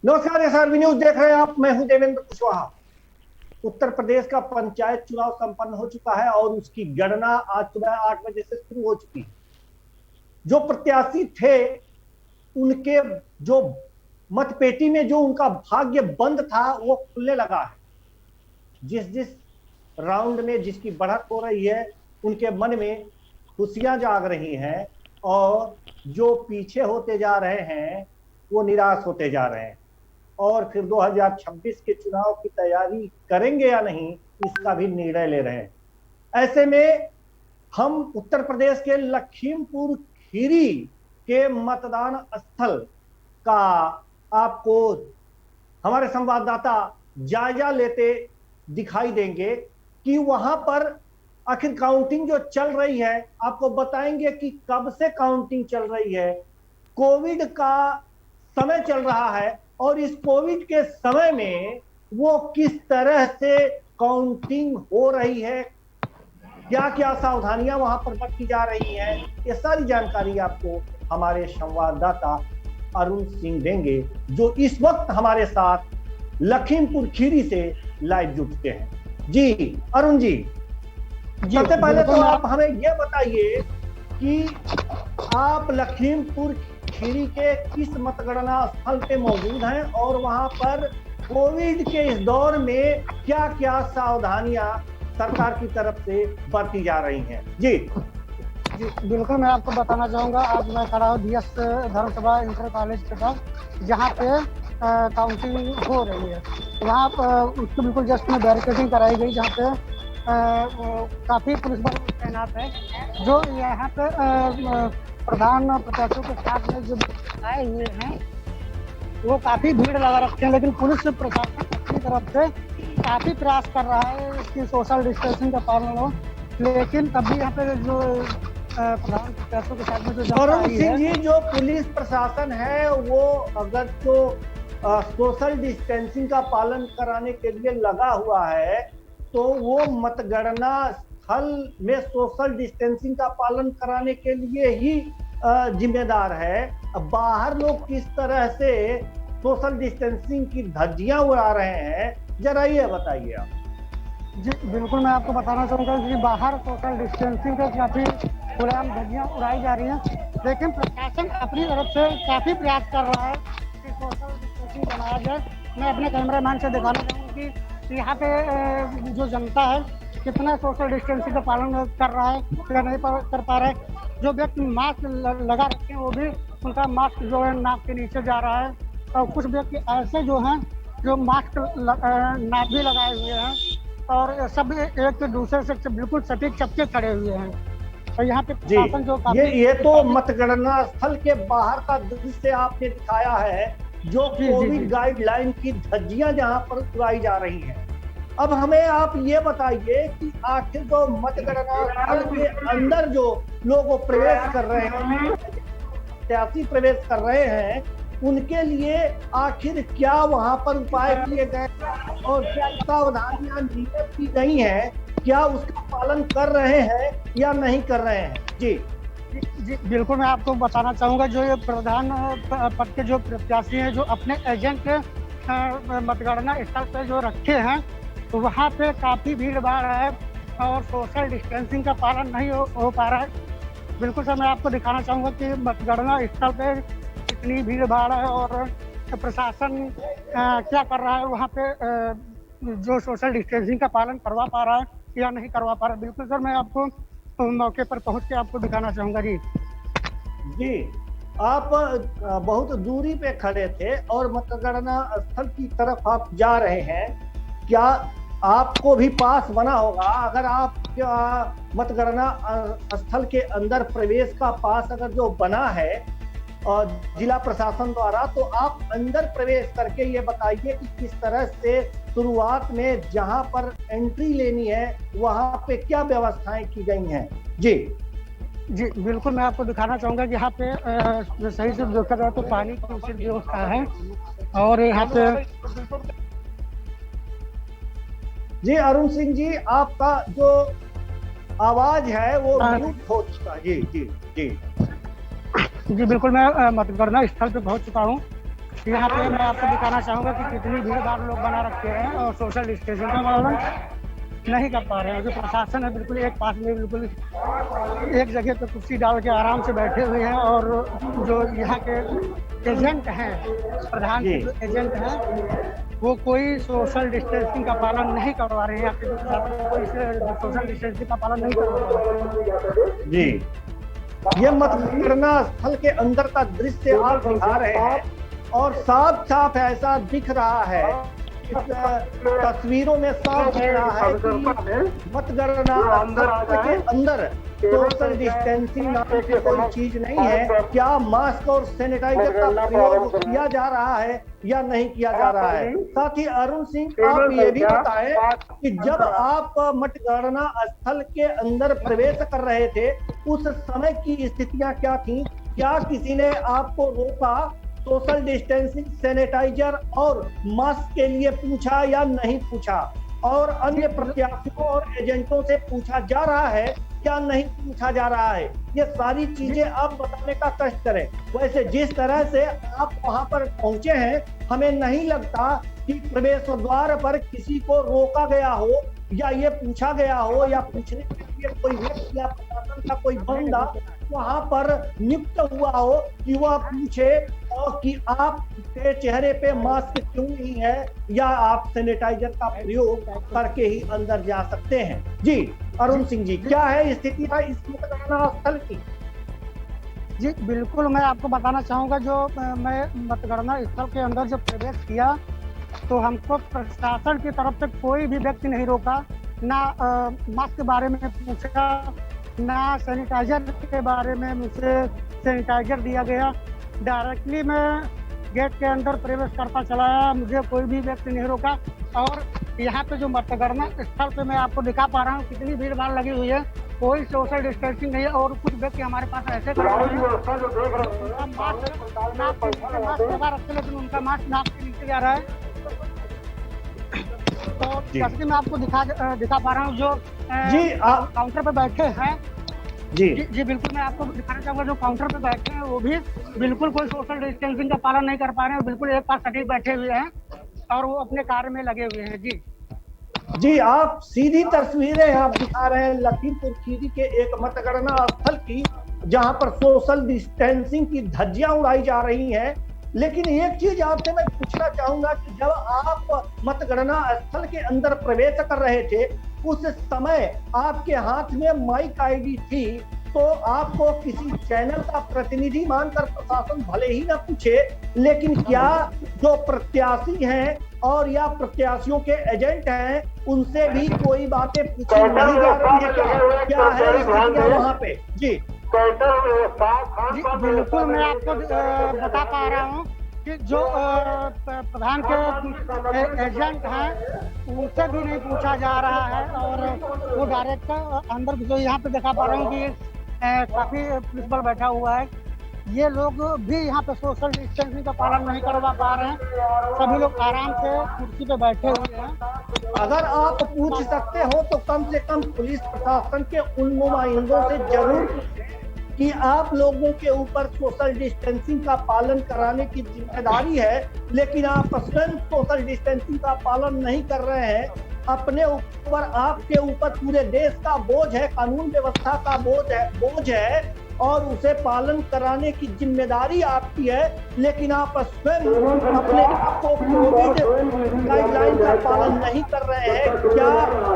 नमस्कार, SRB news देख रहे हैं आप। मैं हूं देवेंद्र कुशवाहा। उत्तर प्रदेश का पंचायत चुनाव संपन्न हो चुका है और उसकी गणना आज सुबह 8 बजे से शुरू हो चुकी है। जो प्रत्याशी थे उनके जो मतपेटी में जो उनका भाग्य बंद था वो खुलने लगा है। जिस जिस राउंड में जिसकी बढ़त हो रही है उनके मन में खुशियां जाग रही हैं और जो पीछे होते जा रहे हैं वो निराश होते जा रहे हैं और फिर 2026 के चुनाव की तैयारी करेंगे या नहीं इसका भी निर्णय ले रहे हैं। ऐसे में हम उत्तर प्रदेश के लखीमपुर खीरी के मतदान स्थल का आपको हमारे संवाददाता जायजा लेते दिखाई देंगे कि वहां पर आखिर काउंटिंग जो चल रही है, आपको बताएंगे कि कब से काउंटिंग चल रही है। कोविड का समय चल रहा है और इस कोविड के समय में वो किस तरह से काउंटिंग हो रही है, क्या क्या सावधानियां वहां पर बरती जा रही हैं, ये सारी जानकारी आपको हमारे संवाददाता अरुण सिंह देंगे, जो इस वक्त हमारे साथ लखीमपुर खीरी से लाइव जुड़ चुके हैं। जी अरुण जी, सबसे पहले तो आप हमें ये बताइए कि आप लखीमपुर खीरी के किस मतगणना स्थल पे मौजूद हैं और वहां पर कोविड के इस दौर में क्या क्या सावधानियां सरकार की तरफ से बरती जा रही हैं। जी बिल्कुल, मैं आपको बताना चाहूँगा। आज मैं खड़ा हूँ डीएस धर्मसभा इंटर कॉलेज के पास, जहाँ पे काउंटिंग हो रही है। वहाँ उसको बिल्कुल जस्ट में बैरिकेडिंग कराई गई, जहाँ पे काफ़ी पुलिस बल तैनात है। जो यहाँ पे प्रधान प्रत्याशियों के साथ में जो आए हुए हैं वो काफ़ी भीड़ लगा रखते हैं, लेकिन पुलिस प्रशासन अपनी तरफ से काफ़ी प्रयास कर रहा है कि सोशल डिस्टेंसिंग का पालन हो। लेकिन तब भी यहाँ पे जो प्रधान प्रत्याशियों के साथ में जो अरुण सिंह जी, जो पुलिस प्रशासन है वो अगर तो सोशल डिस्टेंसिंग का पालन कराने के लिए लगा हुआ है तो वो मतगणना स्थल में सोशल डिस्टेंसिंग का पालन कराने के लिए ही जिम्मेदार है। बाहर लोग किस तरह से सोशल डिस्टेंसिंग की धज्जियां उड़ा रहे हैं, जरा ये बताइए आप। जी बिल्कुल, मैं आपको बताना चाहूँगा कि बाहर सोशल डिस्टेंसिंग के काफ़ी खुलेआम धज्जियां उड़ाई जा रही हैं, लेकिन प्रशासन अपनी तरफ से काफ़ी प्रयास कर रहा है कि सोशल डिस्टेंसिंग बनाया जाए। मैं अपने कैमरामैन से दिखाना चाहूँगा कि यहाँ पे जो जनता है कितना सोशल डिस्टेंसिंग का पालन कर रहा है या नहीं कर पा रहा है। जो व्यक्ति मास्क लगा रखे हैं वो भी उनका मास्क जो है नाक के नीचे जा रहा है, और कुछ व्यक्ति ऐसे जो हैं जो मास्क नाक भी लगाए हुए हैं और सब एक दूसरे से बिल्कुल सटीक चपके खड़े हुए हैं। और यहाँ पे प्रशासन जो ये तो मतगणना स्थल के बाहर का दृश्य आपने दिखाया है, जो कोविड गाइडलाइन की धज्जियां जहां पर उड़ाई जा रही हैं। अब हमें आप ये बताइए कि आखिर जो मतगणना स्थल के अंदर जो लोग प्रवेश कर रहे हैं, प्रत्याशी प्रवेश कर रहे हैं, उनके लिए आखिर क्या वहां पर उपाय किए गए और क्या सावधानियां नियत की गई हैं, क्या उसका पालन कर रहे हैं या नहीं कर रहे हैं। जी बिल्कुल, मैं आपको बताना चाहूँगा। जो ये प्रधान पद के जो प्रत्याशी हैं जो अपने एजेंट मतगणना स्थल पे जो रखे हैं तो वहाँ पे काफ़ी भीड़ भाड़ है और सोशल डिस्टेंसिंग का पालन नहीं हो पा रहा है। बिल्कुल सर, मैं आपको दिखाना चाहूँगा कि मतगणना स्थल पे कितनी भीड़ भाड़ है और प्रशासन क्या कर रहा है वहाँ पे, जो सोशल डिस्टेंसिंग का पालन करवा पा रहा है या नहीं करवा पा रहा है। बिल्कुल सर, मैं आपको मौके पर पहुँच के आपको दिखाना चाहूँगा। जी आप बहुत दूरी पे खड़े थे और मतगणना स्थल की तरफ आप जा रहे हैं। क्या आपको भी पास बना होगा? अगर आप मतगणना स्थल के अंदर प्रवेश का पास अगर जो बना है और जिला प्रशासन द्वारा, तो आप अंदर प्रवेश करके ये बताइए कि किस तरह से शुरुआत में जहां पर एंट्री लेनी है वहां पे क्या व्यवस्थाएं की गई हैं। जी बिल्कुल, मैं आपको दिखाना चाहूँगा कि यहाँ पे सही से देखा जाए तो पानी की उचित व्यवस्था है और यहाँ पे। जी अरुण सिंह जी, आपका जो आवाज है वो म्यूट हो चुका है। जी जी जी जी बिल्कुल, मैं मतगणना स्थल पे पहुंच चुका हूं यहाँ पे मैं आपको दिखाना चाहूँगा कि कितनी भीड़ भाड़ लोग बना रखे हैं और सोशल डिस्टेंसिंग का पालन नहीं कर पा रहे हैं। जो प्रशासन है बिल्कुल एक पास में बिल्कुल एक जगह पे कुर्सी डाल के आराम से बैठे हुए हैं और जो यहाँ के एजेंट हैं, प्रधान के जो एजेंट हैं, वो कोई सोशल डिस्टेंसिंग का पालन नहीं करवा रहे हैं। यहाँ पे कोई सोशल डिस्टेंसिंग का पालन नहीं करवा रहे हैं। जी, ये मतगणना स्थल के अंदर का दृश्य आप दिखा रहे हैं और साफ साफ ऐसा दिख रहा है, इस तस्वीरों में साफ दिख रहा है कि मतगणना स्थल के अंदर सोशल डिस्टेंसिंग नाम की कोई चीज नहीं है। क्या मास्क और सैनिटाइजर का प्रयोग किया जा रहा है या नहीं किया जा रहा है? साथ ही अरुण सिंह, आप ये भी बताएं कि जब आप मतगणना स्थल के अंदर प्रवेश कर रहे थे उस समय की स्थितियां क्या थी? क्या किसी ने आपको रोका, सोशल डिस्टेंसिंग, सैनिटाइजर और मास्क के लिए पूछा या नहीं पूछा? और अन्य प्रत्याशियों और एजेंटों से पूछा जा रहा है क्या नहीं पूछा जा रहा है? ये सारी चीजें आप बताने का कष्ट करें। वैसे जिस तरह से आप वहां पर पहुंचे हैं, हमें नहीं लगता कि प्रवेश द्वार पर किसी को रोका गया हो या ये पूछा गया हो या पूछने के लिए कोई व्यक्ति या प्रशासन का कोई बंदा वहां पर नियुक्त हुआ हो कि वह पूछे और कि आपके चेहरे पे मास्क क्यों नहीं है या आप सैनिटाइजर का प्रयोग करके ही अंदर जा सकते हैं। जी अरुण सिंह जी, क्या है स्थिति है इस मतगणना स्थल की? जी बिल्कुल, मैं आपको बताना चाहूँगा, जो मैं मतगणना स्थल के अंदर जब प्रवेश किया तो हमको प्रशासन की तरफ से कोई भी व्यक्ति नहीं रोका, ना मास्क के बारे में पूछा, ना सैनिटाइजर के बारे में मुझे सैनिटाइजर दिया गया। डायरेक्टली मैं गेट के अंदर प्रवेश करता चला आया, मुझे कोई भी व्यक्ति नहीं रोका। और यहाँ पे जो मतगणना स्थल पे मैं आपको दिखा पा रहा हूँ कितनी भीड़ भाड़ लगी हुई है, कोई सोशल डिस्टेंसिंग नहीं है। और कुछ व्यक्ति हमारे पास ऐसे खड़े हुए हैं उनका मास्क लगा रखते लेकिन उनका मास्क नाक के नीचे जा रहा है। तो जैसे कि मैं आपको दिखा पा रहा हूँ जो काउंटर पे बैठे हैं। जी बिल्कुल, मैं आपको दिखाना चाहूँगा जो काउंटर पे बैठे हैं वो भी बिल्कुल कोई सोशल डिस्टेंसिंग का पालन नहीं कर पा रहे हैं, बिल्कुल एक पास सटीक बैठे हुए हैं और वो अपने कार्य में लगे हुए हैं। जी, आप सीधी तस्वीरें आप दिखा रहे हैं लखीमपुर खीरी के एक मतगणना स्थल की, जहां पर सोशल डिस्टेंसिंग की धज्जियां उड़ाई जा रही हैं। लेकिन एक चीज आपसे मैं पूछना चाहूंगा कि जब आप मतगणना स्थल के अंदर प्रवेश कर रहे थे उस समय आपके हाथ में माइक आईडी थी, तो आपको किसी चैनल का प्रतिनिधि मानकर प्रशासन भले ही ना पूछे, लेकिन क्या जो प्रत्याशी हैं और या प्रत्याशियों के एजेंट हैं उनसे भी कोई बातें पूछी नहीं जा रही है? क्या है स्थितियां वहां पे? जी बिल्कुल, मैं आपको बता पा रहा हूँ कि जो प्रधान के एजेंट हैं उनसे भी नहीं पूछा जा रहा है और वो डायरेक्ट अंदर जो यहाँ पे दिखा पा रहा हूँ कि काफी पुलिस बल बैठा हुआ है। ये लोग भी यहाँ पे सोशल डिस्टेंसिंग का पालन नहीं करवा पा रहे हैं, सभी लोग आराम से कुर्सी पे बैठे हुए हैं। अगर आप पूछ सकते हो तो कम से कम पुलिस प्रशासन के उन नुमाइंदों से जरूर कि आप लोगों के ऊपर सोशल डिस्टेंसिंग का पालन कराने की जिम्मेदारी है, लेकिन आप स्वयं सोशल डिस्टेंसिंग का पालन नहीं कर रहे हैं। अपने ऊपर, आपके ऊपर पूरे देश का बोझ है, कानून व्यवस्था का बोझ है और उसे पालन कराने की जिम्मेदारी आपकी है, लेकिन आप स्वयं अपने आप को कोविड गाइडलाइन का पालन नहीं कर रहे हैं। क्या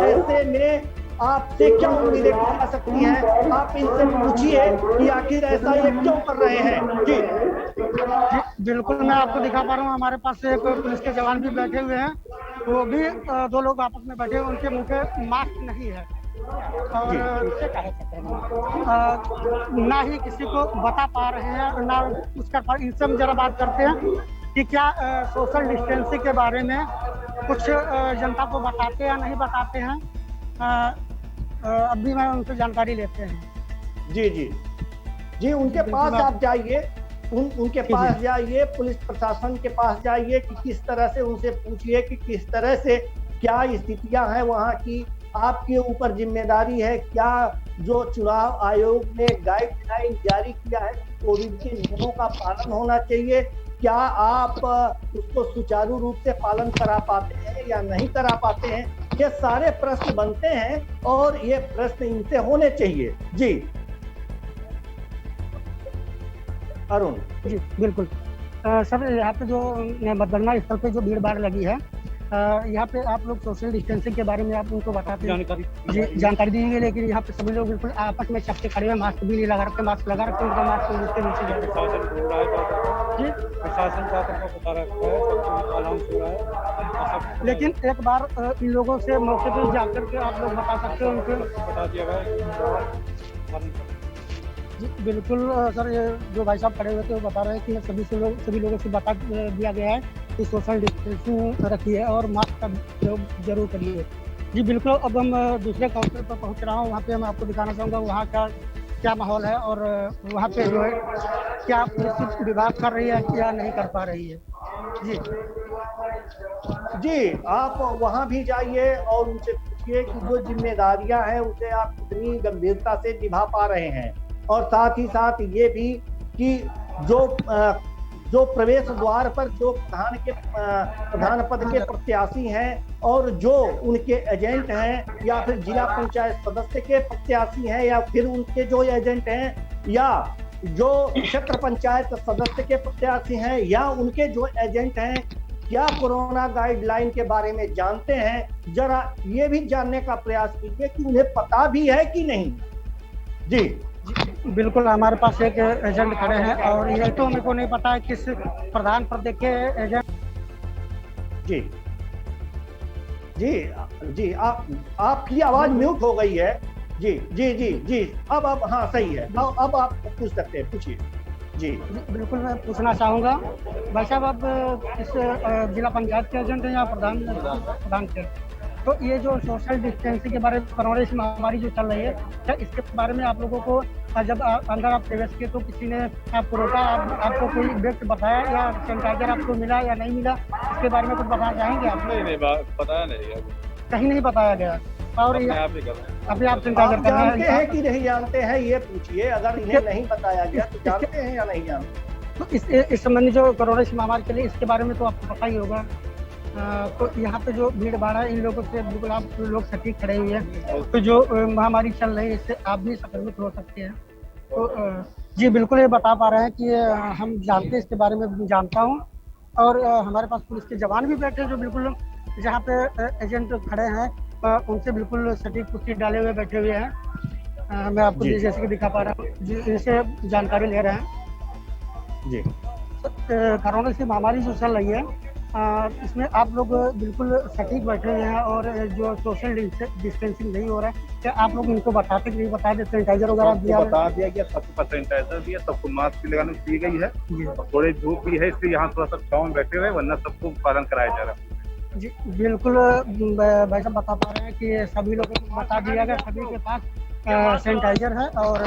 ऐसे में आपसे क्या उम्मीदें की जा सकती हैं? आप इनसे पूछिए कि आखिर ऐसा ये क्यों कर रहे हैं। जी बिल्कुल, मैं आपको दिखा पा रहा हूँ, हमारे पास एक पुलिस के जवान भी बैठे हुए हैं, वो भी दो लोग आपस में बैठे हुए, उनके मुंह पे मास्क नहीं है और ना ही किसी को बता पा रहे हैं ना उसका। इनसे हम जरा बात करते हैं कि क्या सोशल डिस्टेंसिंग के बारे में कुछ जनता को बताते या नहीं बताते हैं। अभी मैं उनसे जानकारी लेते हैं। जी उनके पास आप जाइए, उनके पास जाइए, पुलिस प्रशासन के पास जाइए कि किस तरह से उनसे पूछिए कि किस तरह से क्या स्थितियां हैं वहां की, आपके ऊपर जिम्मेदारी है क्या। जो चुनाव आयोग ने गाइडलाइन जारी किया है, कोविड के नियमों का पालन होना चाहिए, क्या आप उसको सुचारू रूप से पालन करा पाते हैं या नहीं करा पाते हैं? ये सारे प्रश्न बनते हैं और ये प्रश्न इनसे होने चाहिए। जी अरुण। जी बिल्कुल। सर यहाँ पे जो मतगणना स्थल पे जो भीड़ भाड़ लगी है, यहाँ पे आप लोग सोशल डिस्टेंसिंग के बारे में आप उनको बताते हैं, जानकारी दी गई, लेकिन यहाँ पे सभी लोग बिल्कुल आपस में चपके खड़े हुए, मास्क भी नहीं लगा रखे, मास्क लगा रखे, उनका मास्क उसके नीचे जा रहा है। प्रशासन का बता रखा है, लेकिन एक बार इन लोगों से मौके पर जाकर के आप लोग बता सकते हो, उनको बता दिया गया। जी बिल्कुल सर, ये जो भाई साहब खड़े हुए थे वो बता रहे हैं कि सभी लोगों से बता दिया गया है कि सोशल डिस्टेंसिंग रखिए और मास्क का प्रयोग जरूर करिए। जी बिल्कुल। अब हम दूसरे काउंटर पर पहुंच रहा हूं, वहां पे मैं आपको दिखाना चाहूँगा वहां का क्या माहौल है और वहां पे जो है क्या पुलिस विभाग कर रही है या नहीं कर पा रही है। जी आप वहां भी जाइए और उनसे पूछिए कि जो जिम्मेदारियां हैं उसे आप कितनी गंभीरता से निभा पा रहे हैं, और साथ ही साथ ये भी कि जो प्रवेश द्वार पर जो प्रधान पद के प्रत्याशी हैं और जो उनके एजेंट हैं या फिर जिला पंचायत सदस्य के प्रत्याशी हैं या फिर उनके जो एजेंट हैं या जो क्षेत्र पंचायत सदस्य के प्रत्याशी हैं या उनके जो एजेंट हैं, क्या कोरोना गाइडलाइन के बारे में जानते हैं? जरा ये भी जानने का प्रयास कीजिए कि उन्हें पता भी है कि नहीं। जी बिल्कुल। हमारे पास एक एजेंट खड़े हैं और ये तो मेरे को नहीं पता है किस प्रधान पद के एजेंट। जी जी जी आपकी आवाज म्यूट हो गई है। जी जी जी जी अब हाँ सही है, अब आप पूछ सकते हैं, पूछिए। जी बिल्कुल, मैं पूछना चाहूँगा भाई साहब, आप किस जिला पंचायत के एजेंट हैं या प्रधान के? तो ये जो सोशल डिस्टेंसिंग के बारे में कोरोना की महामारी जो चल रही है, क्या इसके बारे में आप लोगों को जब अंदर आप प्रवेश किए तो किसी ने आपको रोका, आपको कोई व्यक्ति बताया या सैनिटाइजर आपको मिला या नहीं मिला, इसके बारे में कुछ बताना चाहेंगे आप? नहीं बताया नहीं, कहीं नहीं बताया गया। और अभी आप सैनिटाइजर जानते हैं कि नहीं जानते हैं ये पूछिए, अगर इन्हें नहीं बताया गया तो जानते हैं या नहीं जानते? तो इस संबंधी जो कोरोना की महामारी चली इसके बारे में तो आपको पता ही होगा। तो यहाँ पे जो भीड़ भाड़ है इन लोगों से बिल्कुल आप लोग सटीक खड़े हुए हैं, तो जो महामारी चल रही है इससे आप भी संक्रमित हो सकते हैं। तो जी बिल्कुल ये बता पा रहे हैं कि हम जानते हैं, इसके बारे में जानता हूँ, और हमारे पास पुलिस के जवान भी बैठे हैं जो बिल्कुल जहाँ पे एजेंट खड़े हैं उनसे बिल्कुल सटीक पुष्टि डाले हुए बैठे हुए हैं। मैं आपको जैसे कि दिखा पा रहा हूँ जी, इनसे जानकारी ले रहे हैं। जी कोरोना की महामारी जो चल रही है इसमें आप लोग बिल्कुल सटीक बैठे हुए हैं और जो सोशल डिस्टेंसिंग नहीं हो रहा है, क्या आप लोग इनको बताते कि नहीं बताते? सैनिटाइजर वगैरह बता दिया गया, सबको सैनिटाइजर दिया, सबको मास्क लगाने दी गई है, थोड़ी धूप भी है इसलिए यहाँ थोड़ा सा छांव में बैठे हुए, वरना सबको पालन कराया जा रहा है। जी बिल्कुल भाई साहब बता पा रहे हैं कि सभी लोगों को बता दिया गया, सभी के पास सैनिटाइजर है और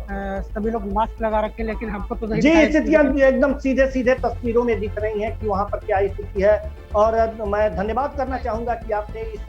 सभी लोग मास्क लगा रखे, लेकिन हमको तो नहीं। जी स्थितियां एकदम सीधे तस्वीरों में दिख रही हैं कि वहां पर क्या स्थिति है, और मैं धन्यवाद करना चाहूंगा कि आपने इस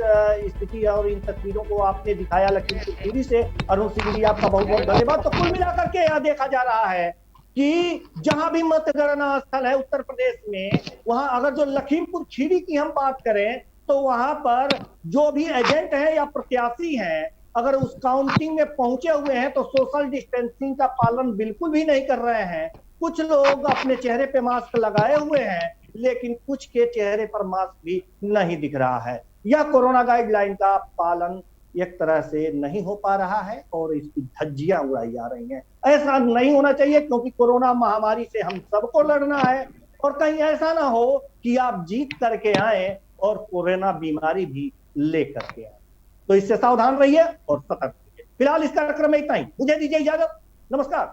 स्थिति और इन तस्वीरों को आपने दिखाया लखीमपुर खीरी से। अरुण सिंह जी आपका बहुत बहुत धन्यवाद। तो कुल मिलाकर के यह देखा जा रहा है कि जहां भी मतगणना स्थल है उत्तर प्रदेश में, वहां अगर जो लखीमपुर खीरी की हम बात करें तो वहां पर जो भी एजेंट है या प्रत्याशी हैं, अगर उस काउंटिंग में पहुंचे हुए हैं तो सोशल डिस्टेंसिंग का पालन बिल्कुल भी नहीं कर रहे हैं। कुछ लोग अपने चेहरे पे मास्क लगाए हुए हैं, लेकिन कुछ के चेहरे पर मास्क भी नहीं दिख रहा है। यह कोरोना गाइडलाइन का पालन एक तरह से नहीं हो पा रहा है और इसकी धज्जियां उड़ाई जा रही हैं। ऐसा नहीं होना चाहिए, क्योंकि कोरोना महामारी से हम सबको लड़ना है, और कहीं ऐसा ना हो कि आप जीत करके आए और कोरोना बीमारी भी लेकर के आए। तो इससे सावधान रहिए और सतर्क रहिए। फिलहाल इस कार्यक्रम में इतना ही, मुझे दीजिए इजाजत, नमस्कार।